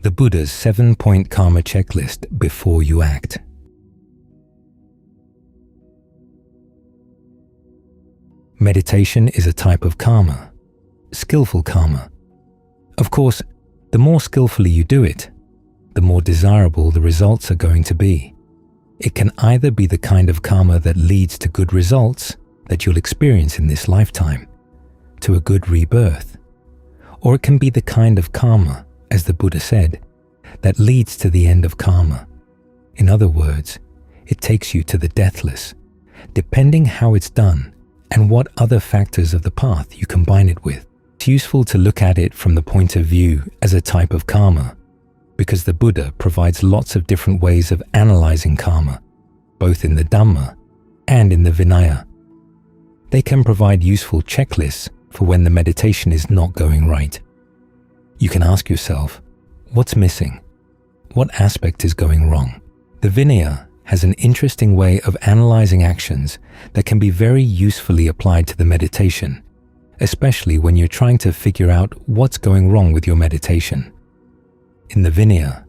the Buddha's 7-point karma checklist before you act. Meditation is a type of karma, skillful karma. Of course, the more skillfully you do it, the more desirable the results are going to be. It can either be the kind of karma that leads to good results that you'll experience in this lifetime, to a good rebirth, or it can be the kind of karma, as the Buddha said, that leads to the end of karma. In other words, it takes you to the deathless, depending how it's done and what other factors of the path you combine it with. It's useful to look at it from the point of view as a type of karma, because the Buddha provides lots of different ways of analyzing karma, both in the Dhamma and in the Vinaya. They can provide useful checklists for when the meditation is not going right. You can ask yourself, what's missing? What aspect is going wrong? The Vinaya has an interesting way of analyzing actions that can be very usefully applied to the meditation, especially when you're trying to figure out what's going wrong with your meditation. In the Vinaya,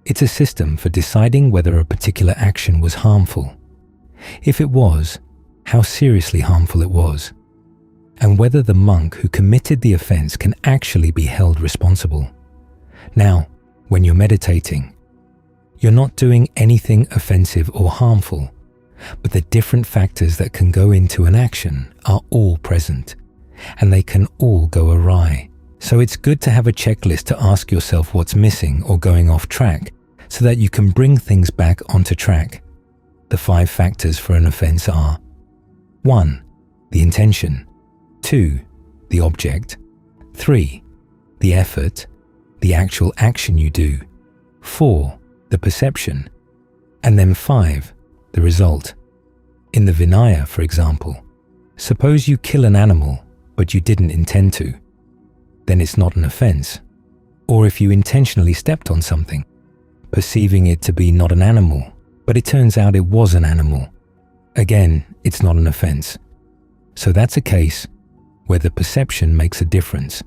it's a system for deciding whether a particular action was harmful. If it was, how seriously harmful it was, and whether the monk who committed the offense can actually be held responsible. Now, when you're meditating, you're not doing anything offensive or harmful, but the different factors that can go into an action are all present, and they can all go awry. So it's good to have a checklist to ask yourself what's missing or going off track, so that you can bring things back onto track. The 5 factors for an offense are: 1. The intention. 2. The object. 3. The effort, the actual action you do. 4. The perception. And then 5. The result. In the Vinaya, for example, suppose you kill an animal, but you didn't intend to. Then it's not an offense. Or if you intentionally stepped on something, perceiving it to be not an animal, but it turns out it was an animal. Again, it's not an offense. So that's a case where the perception makes a difference.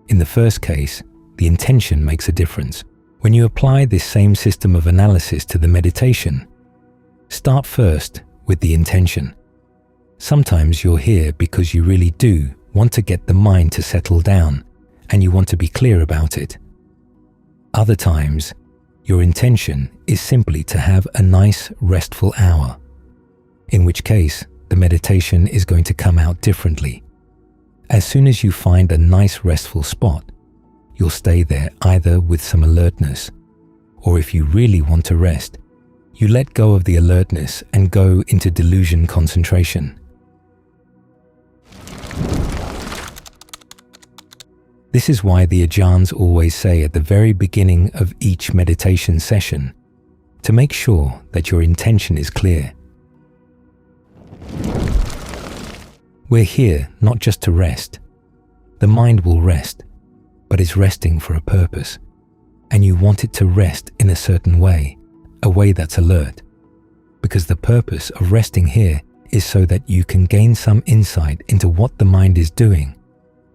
In the first case, the intention makes a difference. When you apply this same system of analysis to the meditation, start first with the intention. Sometimes you're here because you really do want to get the mind to settle down and you want to be clear about it. Other times, your intention is simply to have a nice, restful hour, in which case the meditation is going to come out differently. As soon as you find a nice, restful spot, you'll stay there either with some alertness, or if you really want to rest, you let go of the alertness and go into delusion concentration. This is why the Ajahns always say at the very beginning of each meditation session to make sure that your intention is clear. We're here not just to rest. The mind will rest, but it's resting for a purpose, and you want it to rest in a certain way, a way that's alert, because the purpose of resting here is so that you can gain some insight into what the mind is doing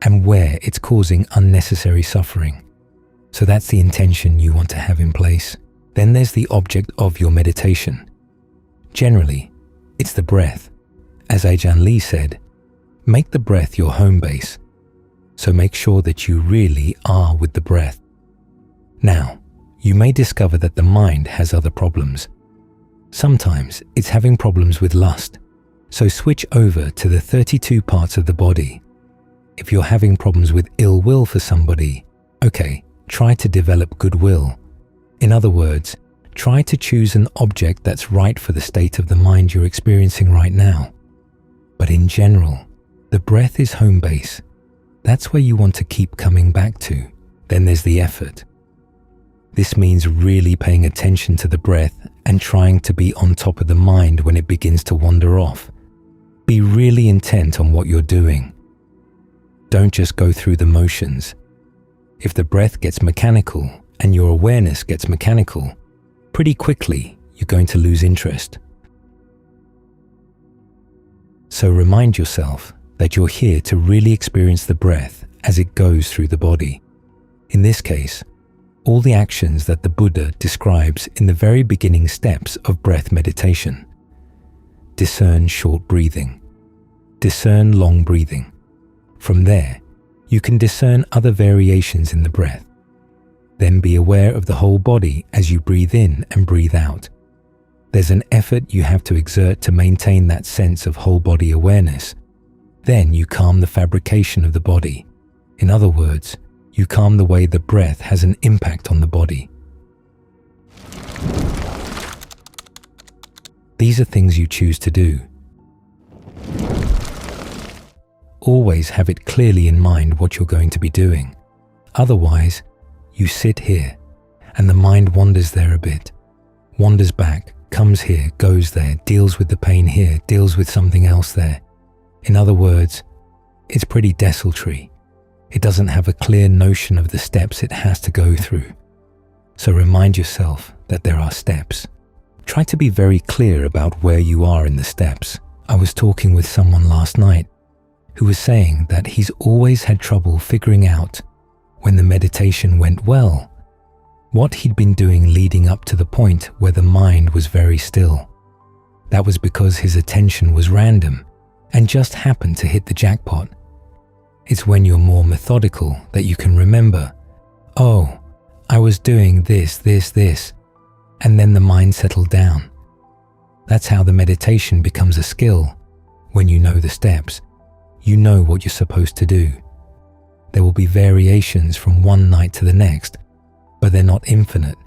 and where it's causing unnecessary suffering. So that's the intention you want to have in place. Then there's the object of your meditation. Generally, it's the breath. As Ajahn Lee said, make the breath your home base. So make sure that you really are with the breath. Now, you may discover that the mind has other problems. Sometimes it's having problems with lust, so switch over to the 32 parts of the body. If you're having problems with ill will for somebody, okay, try to develop goodwill. In other words, try to choose an object that's right for the state of the mind you're experiencing right now. But in general, the breath is home base. That's where you want to keep coming back to. Then there's the effort. This means really paying attention to the breath and trying to be on top of the mind when it begins to wander off. Be really intent on what you're doing. Don't just go through the motions. If the breath gets mechanical and your awareness gets mechanical, pretty quickly you're going to lose interest. So remind yourself that you're here to really experience the breath as it goes through the body. In this case, all the actions that the Buddha describes in the very beginning steps of breath meditation. Discern short breathing. Discern long breathing. From there, you can discern other variations in the breath. Then be aware of the whole body as you breathe in and breathe out. There's an effort you have to exert to maintain that sense of whole body awareness. Then you calm the fabrication of the body. In other words, you calm the way the breath has an impact on the body. These are things you choose to do. Always have it clearly in mind what you're going to be doing. Otherwise, you sit here, and the mind wanders there a bit, wanders back, comes here, goes there, deals with the pain here, deals with something else there. In other words, it's pretty desultory. It doesn't have a clear notion of the steps it has to go through. So remind yourself that there are steps. Try to be very clear about where you are in the steps. I was talking with someone last night who was saying that he's always had trouble figuring out, when the meditation went well, what he'd been doing leading up to the point where the mind was very still. That was because his attention was random and just happened to hit the jackpot. It's when you're more methodical that you can remember, oh, I was doing this, and then the mind settled down. That's how the meditation becomes a skill. When you know the steps, you know what you're supposed to do. There will be variations from one night to the next, but they're not infinite.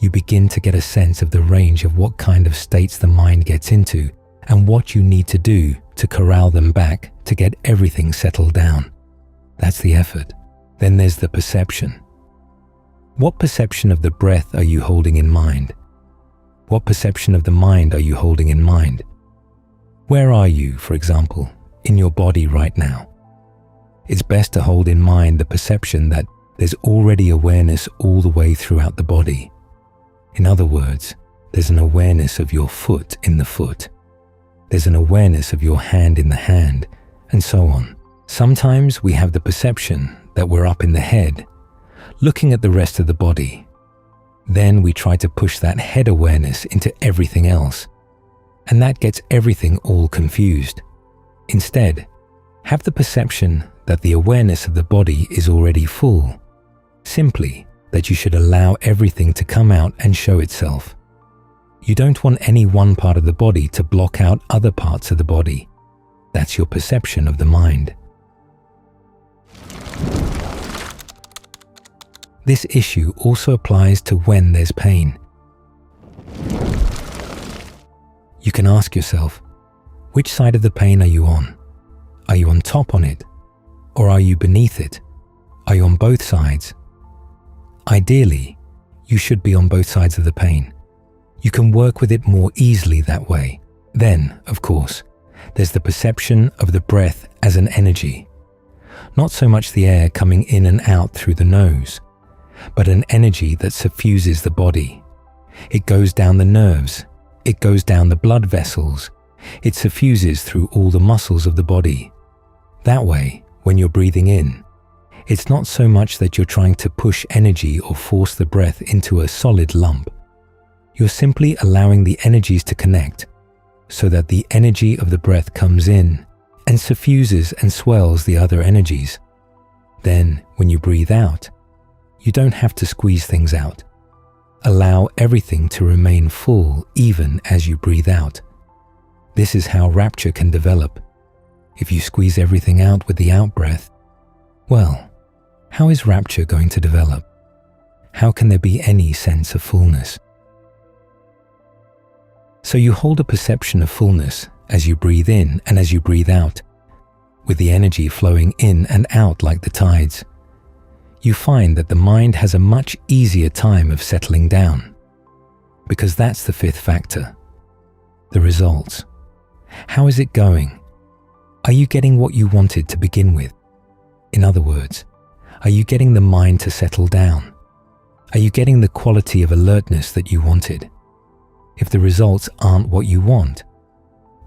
You begin to get a sense of the range of what kind of states the mind gets into and what you need to do to corral them back to get everything settled down. That's the effort. Then there's the perception. What perception of the breath are you holding in mind? What perception of the mind are you holding in mind? Where are you, for example, in your body right now? It's best to hold in mind the perception that there's already awareness all the way throughout the body. In other words, there's an awareness of your foot in the foot. There's an awareness of your hand in the hand, and so on. Sometimes we have the perception that we're up in the head, looking at the rest of the body. Then we try to push that head awareness into everything else, and that gets everything all confused. Instead, have the perception that the awareness of the body is already full, simply that you should allow everything to come out and show itself. You don't want any one part of the body to block out other parts of the body. That's your perception of the mind. This issue also applies to when there's pain. You can ask yourself, which side of the pain are you on? Are you on top on it? Or are you beneath it? Are you on both sides? Ideally, you should be on both sides of the pain. You can work with it more easily that way. Then, of course, there's the perception of the breath as an energy. Not so much the air coming in and out through the nose, but an energy that suffuses the body. It goes down the nerves, it goes down the blood vessels, it suffuses through all the muscles of the body. That way, when you're breathing in, it's not so much that you're trying to push energy or force the breath into a solid lump. You're simply allowing the energies to connect so that the energy of the breath comes in and suffuses and swells the other energies. Then, when you breathe out, you don't have to squeeze things out. Allow everything to remain full even as you breathe out. This is how rapture can develop. If you squeeze everything out with the out-breath, well, how is rapture going to develop? How can there be any sense of fullness? So you hold a perception of fullness as you breathe in and as you breathe out, with the energy flowing in and out like the tides. You find that the mind has a much easier time of settling down, because that's the fifth factor, the results. How is it going? Are you getting what you wanted to begin with? In other words, are you getting the mind to settle down? Are you getting the quality of alertness that you wanted? If the results aren't what you want,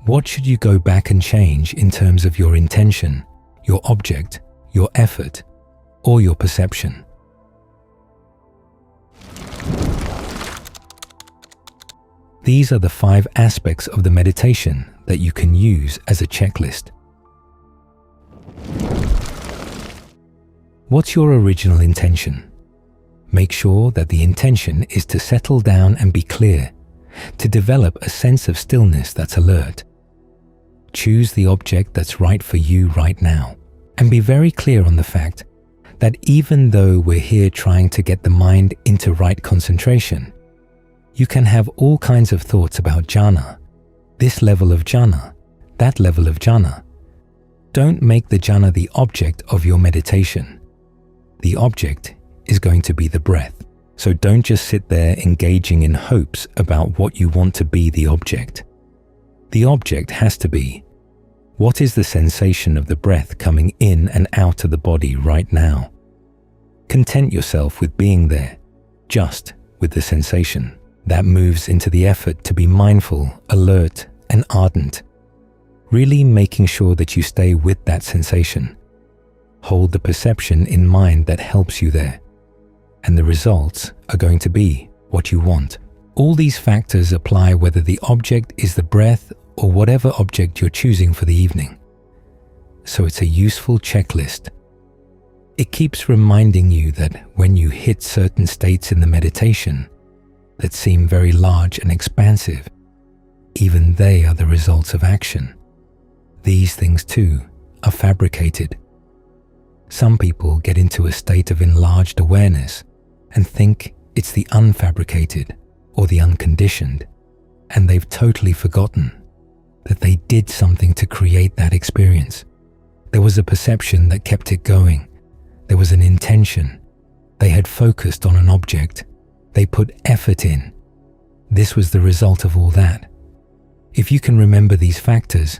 what should you go back and change in terms of your intention, your object, your effort, or your perception? These are the 5 aspects of the meditation that you can use as a checklist. What's your original intention? Make sure that the intention is to settle down and be clear, to develop a sense of stillness that's alert. Choose the object that's right for you right now, and be very clear on the fact that even though we're here trying to get the mind into right concentration, you can have all kinds of thoughts about jhana, this level of jhana, that level of jhana. Don't make the jhana the object of your meditation. The object is going to be the breath. So don't just sit there engaging in hopes about what you want to be the object. The object has to be, what is the sensation of the breath coming in and out of the body right now? Content yourself with being there, just with the sensation. That moves into the effort to be mindful, alert, and ardent. Really making sure that you stay with that sensation. Hold the perception in mind that helps you there. And the results are going to be what you want. All these factors apply whether the object is the breath or whatever object you're choosing for the evening. So it's a useful checklist. It keeps reminding you that when you hit certain states in the meditation that seem very large and expansive, even they are the results of action. These things too are fabricated. Some people get into a state of enlarged awareness and think it's the unfabricated or the unconditioned, and they've totally forgotten that they did something to create that experience. There was a perception that kept it going. There was an intention. They had focused on an object. They put effort in. This was the result of all that. If you can remember these factors,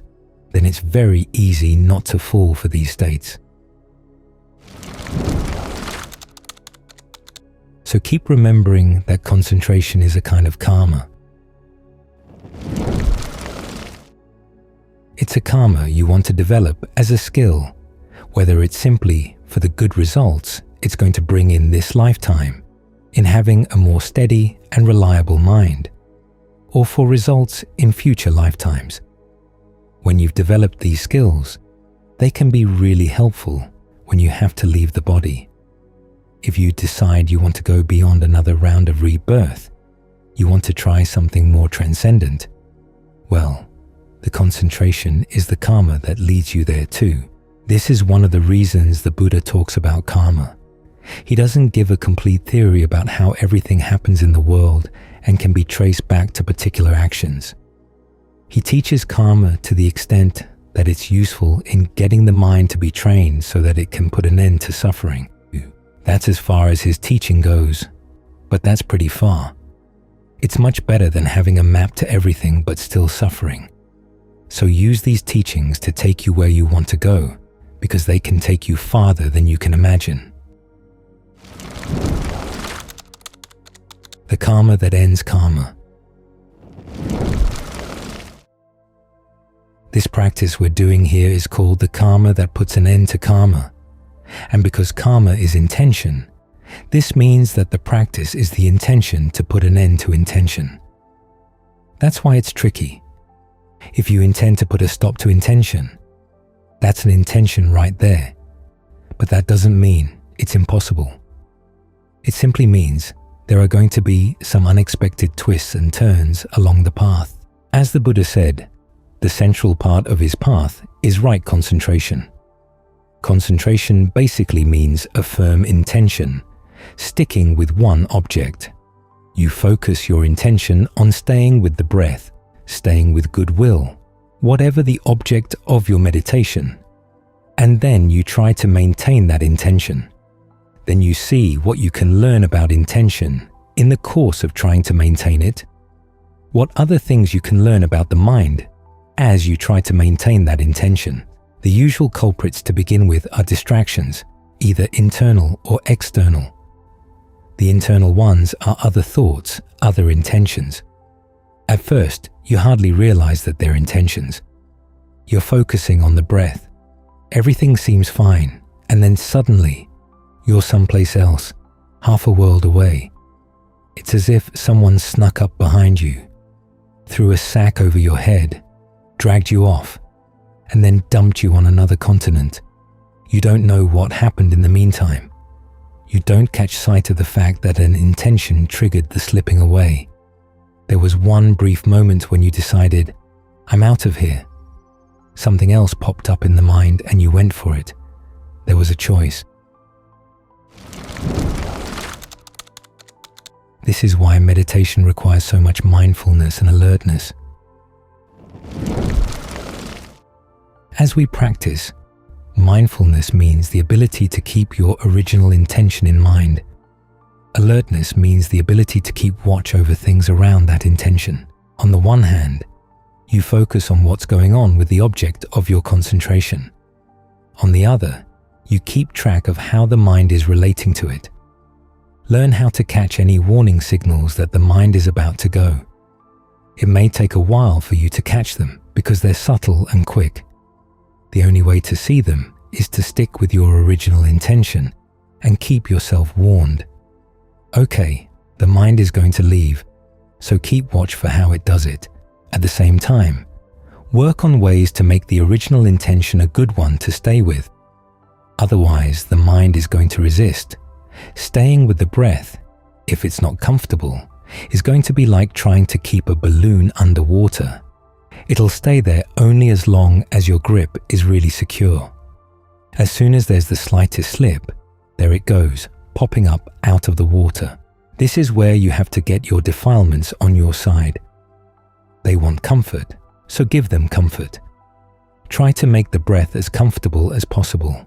then it's very easy not to fall for these states. So keep remembering that concentration is a kind of karma. It's a karma you want to develop as a skill, whether it's simply for the good results it's going to bring in this lifetime, in having a more steady and reliable mind, or for results in future lifetimes. When you've developed these skills, they can be really helpful when you have to leave the body. If you decide you want to go beyond another round of rebirth, you want to try something more transcendent, well, the concentration is the karma that leads you there too. This is one of the reasons the Buddha talks about karma. He doesn't give a complete theory about how everything happens in the world and can be traced back to particular actions. He teaches karma to the extent that it's useful in getting the mind to be trained so that it can put an end to suffering. That's as far as his teaching goes, but that's pretty far. It's much better than having a map to everything but still suffering. So use these teachings to take you where you want to go, because they can take you farther than you can imagine. The karma that ends karma. This practice we're doing here is called the karma that puts an end to karma. And because karma is intention, this means that the practice is the intention to put an end to intention. That's why it's tricky. If you intend to put a stop to intention, that's an intention right there. But that doesn't mean it's impossible. It simply means there are going to be some unexpected twists and turns along the path. As the Buddha said, the central part of his path is right concentration. Concentration basically means a firm intention, sticking with one object. You focus your intention on staying with the breath, staying with goodwill, whatever the object of your meditation, and then you try to maintain that intention. Then you see what you can learn about intention in the course of trying to maintain it, what other things you can learn about the mind as you try to maintain that intention. The usual culprits to begin with are distractions, either internal or external. The internal ones are other thoughts, other intentions. At first, you hardly realize that they're intentions. You're focusing on the breath. Everything seems fine, and then suddenly, you're someplace else, half a world away. It's as if someone snuck up behind you. threw a sack over your head, dragged you off, and then dumped you on another continent. You don't know what happened in the meantime. You don't catch sight of the fact that an intention triggered the slipping away. There was one brief moment when you decided, I'm out of here. Something else popped up in the mind and you went for it. There was a choice. This is why meditation requires so much mindfulness and alertness. As we practice, mindfulness means the ability to keep your original intention in mind. Alertness means the ability to keep watch over things around that intention. On the one hand, you focus on what's going on with the object of your concentration. On the other, you keep track of how the mind is relating to it. Learn how to catch any warning signals that the mind is about to go. It may take a while for you to catch them because they're subtle and quick. The only way to see them is to stick with your original intention and keep yourself warned. Okay, the mind is going to leave, so keep watch for how it does it. At the same time, work on ways to make the original intention a good one to stay with. Otherwise, the mind is going to resist. Staying with the breath, if it's not comfortable, is going to be like trying to keep a balloon underwater. It'll stay there only as long as your grip is really secure. As soon as there's the slightest slip, there it goes, popping up out of the water. This is where you have to get your defilements on your side. They want comfort, so give them comfort. Try to make the breath as comfortable as possible.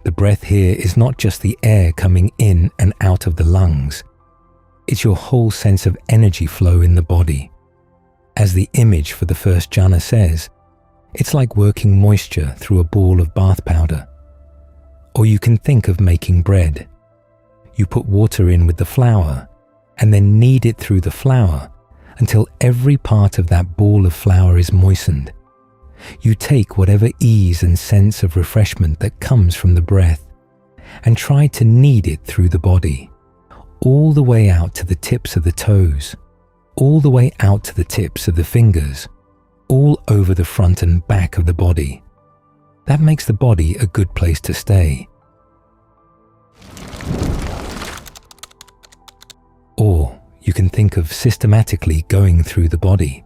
The breath here is not just the air coming in and out of the lungs. It's your whole sense of energy flow in the body. As the image for the first jhana says, it's like working moisture through a ball of bath powder. Or you can think of making bread. You put water in with the flour and then knead it through the flour until every part of that ball of flour is moistened. You take whatever ease and sense of refreshment that comes from the breath and try to knead it through the body, all the way out to the tips of the toes, all the way out to the tips of the fingers, all over the front and back of the body. That makes the body a good place to stay. Or you can think of systematically going through the body.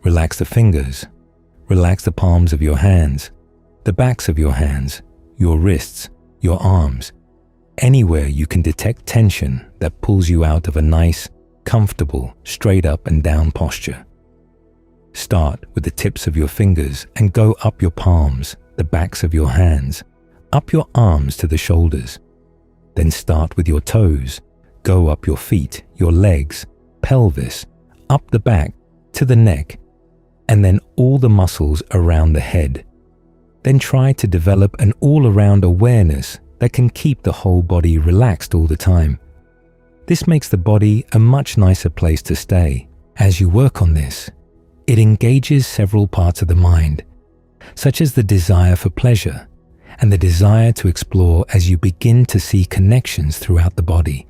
Relax the fingers, relax the palms of your hands, the backs of your hands, your wrists, your arms, anywhere you can detect tension that pulls you out of a nice, comfortable, straight up and down posture. Start with the tips of your fingers and go up your palms, the backs of your hands, up your arms to the shoulders. Then start with your toes, go up your feet, your legs, pelvis, up the back to the neck, and then all the muscles around the head. Then try to develop an all-around awareness that can keep the whole body relaxed all the time. This makes the body a much nicer place to stay. As you work on this, it engages several parts of the mind, such as the desire for pleasure and the desire to explore as you begin to see connections throughout the body.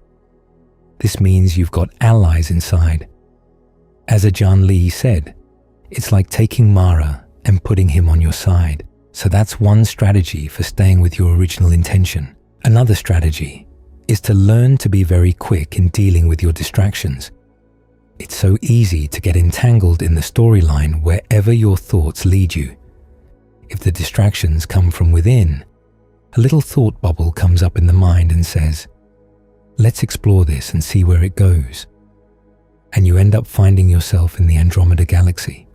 This means you've got allies inside. As Ajahn Lee said, it's like taking Mara and putting him on your side. So that's one strategy for staying with your original intention. Another strategy is to learn to be very quick in dealing with your distractions. It's so easy to get entangled in the storyline wherever your thoughts lead you. If the distractions come from within, a little thought bubble comes up in the mind and says, let's explore this and see where it goes. And you end up finding yourself in the Andromeda Galaxy.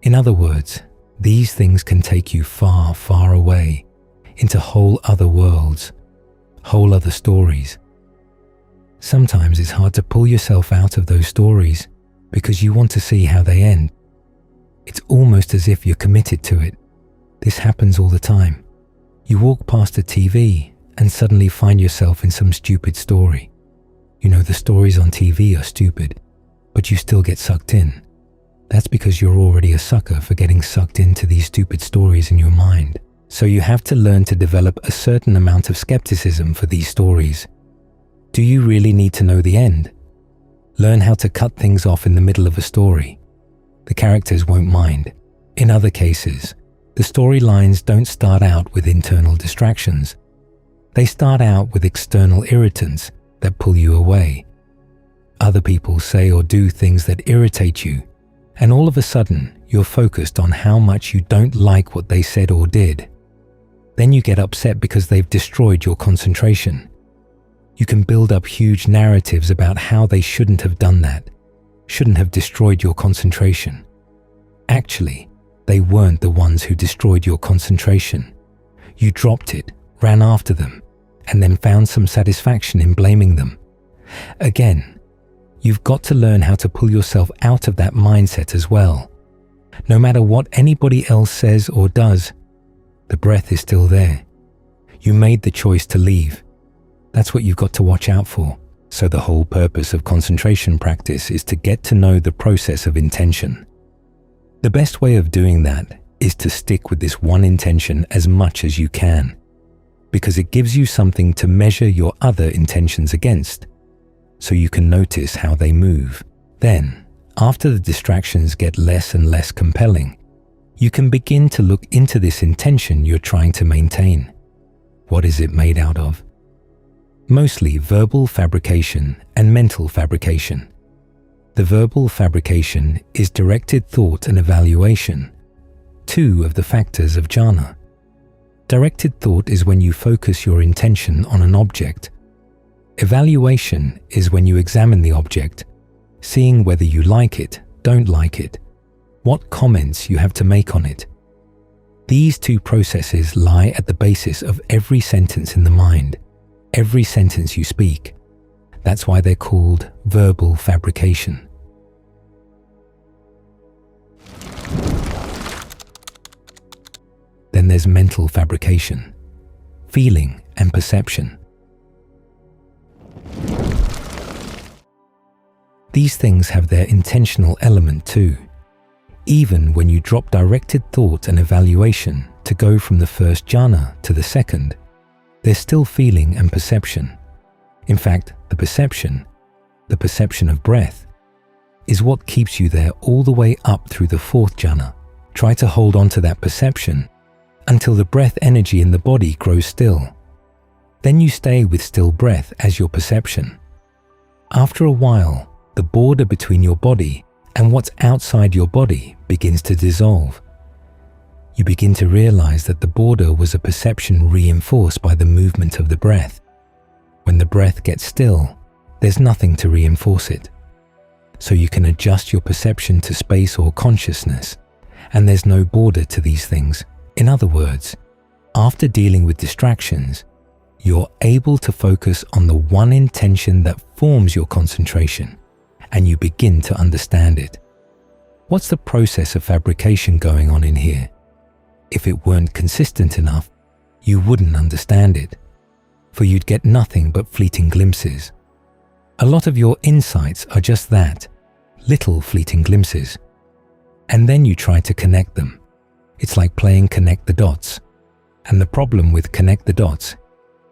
In other words, these things can take you far, far away into whole other worlds, whole other stories. Sometimes it's hard to pull yourself out of those stories because you want to see how they end. It's almost as if you're committed to it. This happens all the time. You walk past a TV and suddenly find yourself in some stupid story. You know the stories on TV are stupid, but you still get sucked in. That's because you're already a sucker for getting sucked into these stupid stories in your mind. So you have to learn to develop a certain amount of skepticism for these stories. Do you really need to know the end? Learn how to cut things off in the middle of a story. The characters won't mind. In other cases, the storylines don't start out with internal distractions. They start out with external irritants that pull you away. Other people say or do things that irritate you, and all of a sudden, you're focused on how much you don't like what they said or did. Then you get upset because they've destroyed your concentration. You can build up huge narratives about how they shouldn't have done that, shouldn't have destroyed your concentration. Actually, they weren't the ones who destroyed your concentration. You dropped it, ran after them, and then found some satisfaction in blaming them. Again, you've got to learn how to pull yourself out of that mindset as well. No matter what anybody else says or does, the breath is still there. You made the choice to leave. That's what you've got to watch out for. So the whole purpose of concentration practice is to get to know the process of intention. The best way of doing that is to stick with this one intention as much as you can, because it gives you something to measure your other intentions against, so you can notice how they move. Then, after the distractions get less and less compelling, you can begin to look into this intention you're trying to maintain. What is it made out of? Mostly verbal fabrication and mental fabrication. The verbal fabrication is directed thought and evaluation, two of the factors of jhana. Directed thought is when you focus your intention on an object. Evaluation is when you examine the object, seeing whether you like it, don't like it, what comments you have to make on it. These two processes lie at the basis of every sentence in the mind, every sentence you speak. That's why they're called verbal fabrication. Then there's mental fabrication, feeling and perception. These things have their intentional element too. Even when you drop directed thought and evaluation to go from the first jhana to the second, there's still feeling and perception. In fact, the perception of breath, is what keeps you there all the way up through the fourth jhana. Try to hold on to that perception until the breath energy in the body grows still. Then you stay with still breath as your perception. After a while, the border between your body and what's outside your body begins to dissolve. You begin to realize that the border was a perception reinforced by the movement of the breath. When the breath gets still, there's nothing to reinforce it. So you can adjust your perception to space or consciousness, and there's no border to these things. In other words, after dealing with distractions, you're able to focus on the one intention that forms your concentration, and you begin to understand it. What's the process of fabrication going on in here? If it weren't consistent enough, you wouldn't understand it, for you'd get nothing but fleeting glimpses. A lot of your insights are just that, little fleeting glimpses. And then you try to connect them. It's like playing connect the dots. And the problem with connect the dots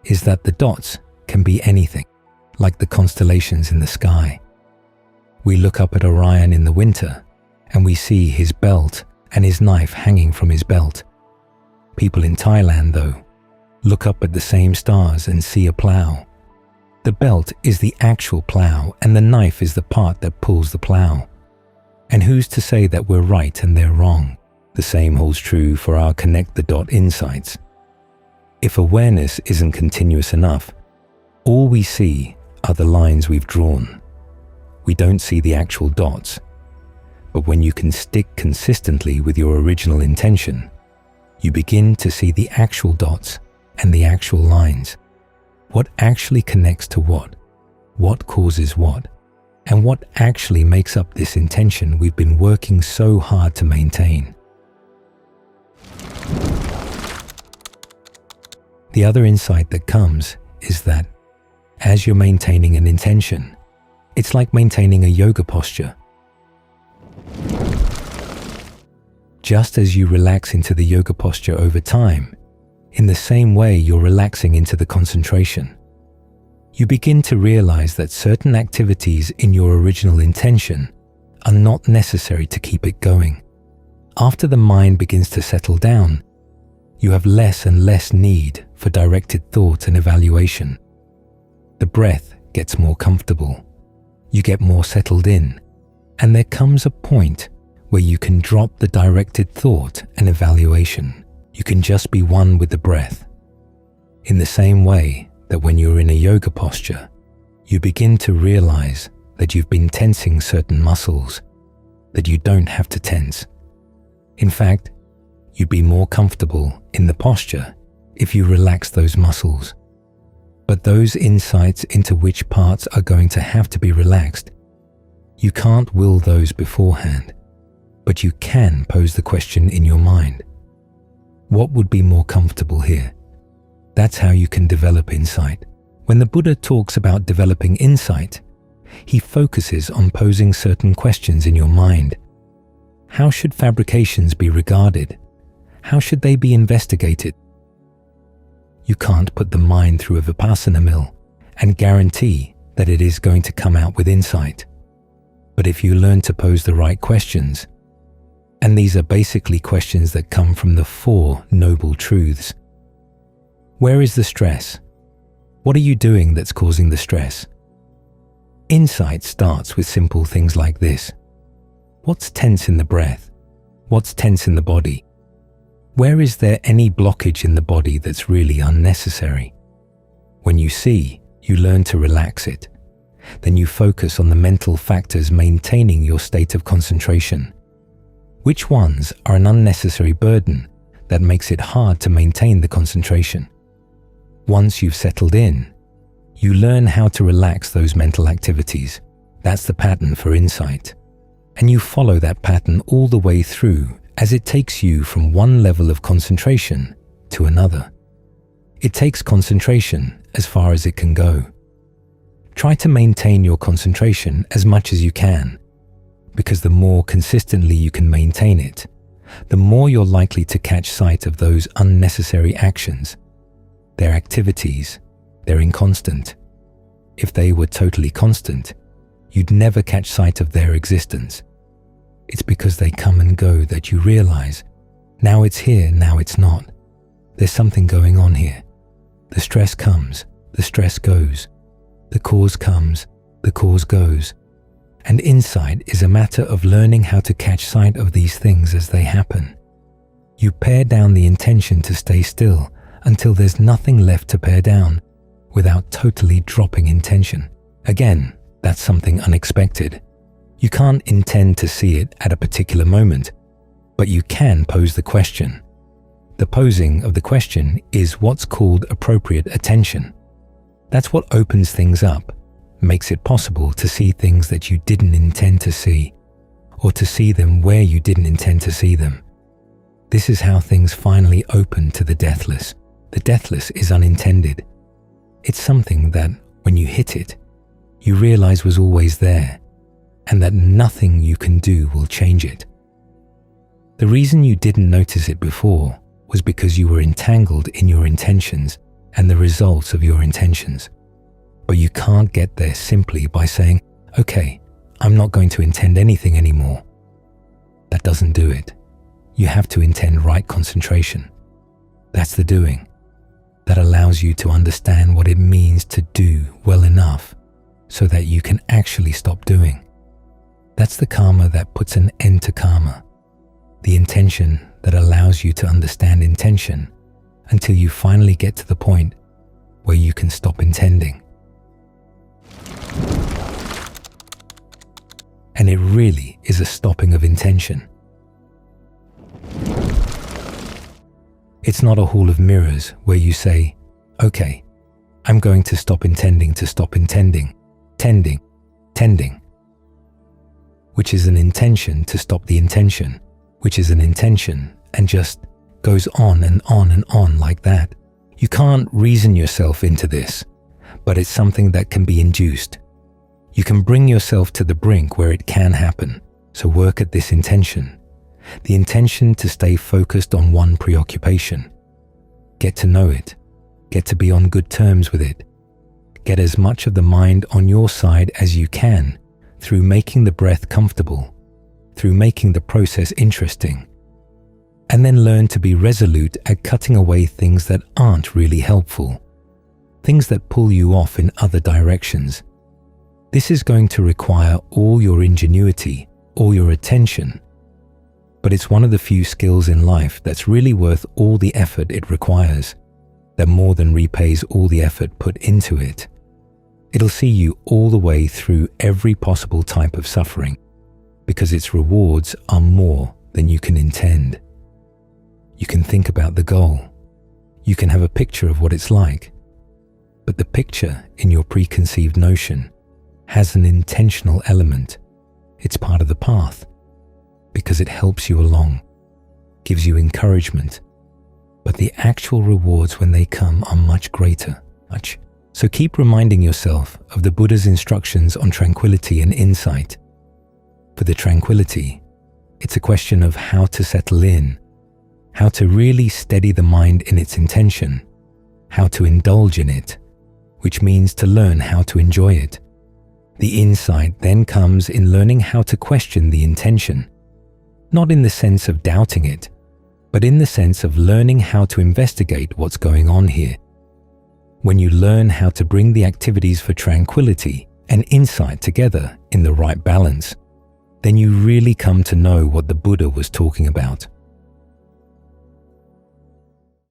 is that the dots can be anything, like the constellations in the sky. We look up at Orion in the winter, and we see his belt and his knife hanging from his belt. People in Thailand, though, look up at the same stars and see a plow. The belt is the actual plow, and the knife is the part that pulls the plow. And who's to say that we're right and they're wrong? The same holds true for our connect the dot insights. If awareness isn't continuous enough, all we see are the lines we've drawn. We don't see the actual dots. But when you can stick consistently with your original intention, you begin to see the actual dots and the actual lines. What actually connects to what causes what, and what actually makes up this intention we've been working so hard to maintain. The other insight that comes is that as you're maintaining an intention, it's like maintaining a yoga posture. Just as you relax into the yoga posture over time, in the same way you're relaxing into the concentration. You begin to realize that certain activities in your original intention are not necessary to keep it going. After the mind begins to settle down, you have less and less need for directed thought and evaluation. The breath gets more comfortable. You get more settled in, and there comes a point where you can drop the directed thought and evaluation. You can just be one with the breath. In the same way that when you're in a yoga posture, you begin to realize that you've been tensing certain muscles that you don't have to tense. In fact, you'd be more comfortable in the posture if you relax those muscles. But those insights into which parts are going to have to be relaxed, you can't will those beforehand, but you can pose the question in your mind. What would be more comfortable here? That's how you can develop insight. When the Buddha talks about developing insight, he focuses on posing certain questions in your mind. How should fabrications be regarded? How should they be investigated? You can't put the mind through a vipassana mill and guarantee that it is going to come out with insight. But if you learn to pose the right questions, and these are basically questions that come from the 4 noble truths. Where is the stress? What are you doing that's causing the stress? Insight starts with simple things like this. What's tense in the breath? What's tense in the body? Where is there any blockage in the body that's really unnecessary? When you see, you learn to relax it. Then you focus on the mental factors maintaining your state of concentration. Which ones are an unnecessary burden that makes it hard to maintain the concentration? Once you've settled in, you learn how to relax those mental activities. That's the pattern for insight. And you follow that pattern all the way through as it takes you from one level of concentration to another. It takes concentration as far as it can go. Try to maintain your concentration as much as you can, because the more consistently you can maintain it, the more you're likely to catch sight of those unnecessary actions. Their activities, they're inconstant. If they were totally constant, you'd never catch sight of their existence. It's because they come and go that you realize, now it's here, now it's not. There's something going on here. The stress comes, the stress goes. The cause comes, the cause goes. And insight is a matter of learning how to catch sight of these things as they happen. You pare down the intention to stay still until there's nothing left to pare down without totally dropping intention. Again, that's something unexpected. You can't intend to see it at a particular moment, but you can pose the question. The posing of the question is what's called appropriate attention. That's what opens things up, makes it possible to see things that you didn't intend to see, or to see them where you didn't intend to see them. This is how things finally open to the deathless. The deathless is unintended. It's something that, when you hit it, you realize was always there, and that nothing you can do will change it. The reason you didn't notice it before was because you were entangled in your intentions and the results of your intentions. But you can't get there simply by saying, okay, I'm not going to intend anything anymore. That doesn't do it. You have to intend right concentration. That's the doing. That allows you to understand what it means to do well enough so that you can actually stop doing. That's the karma that puts an end to karma. The intention that allows you to understand intention until you finally get to the point where you can stop intending. And it really is a stopping of intention. It's not a hall of mirrors where you say, okay, I'm going to stop intending, tending, which is an intention to stop the intention, which is an intention, and just goes on and on and on like that. You can't reason yourself into this, but it's something that can be induced. You can bring yourself to the brink where it can happen, so work at this intention. The intention to stay focused on one preoccupation. Get to know it. Get to be on good terms with it. Get as much of the mind on your side as you can through making the breath comfortable, through making the process interesting, and then learn to be resolute at cutting away things that aren't really helpful, things that pull you off in other directions. This is going to require all your ingenuity, all your attention, but it's one of the few skills in life that's really worth all the effort it requires, that more than repays all the effort put into it. It'll see you all the way through every possible type of suffering, because its rewards are more than you can intend. You can think about the goal. You can have a picture of what it's like. But the picture in your preconceived notion has an intentional element. It's part of the path because it helps you along, gives you encouragement. But the actual rewards when they come are much greater, much. So keep reminding yourself of the Buddha's instructions on tranquility and insight. For the tranquility, it's a question of how to settle in, how to really steady the mind in its intention, how to indulge in it, which means to learn how to enjoy it. The insight then comes in learning how to question the intention, not in the sense of doubting it, but in the sense of learning how to investigate what's going on here. When you learn how to bring the activities for tranquility and insight together in the right balance, then you really come to know what the Buddha was talking about.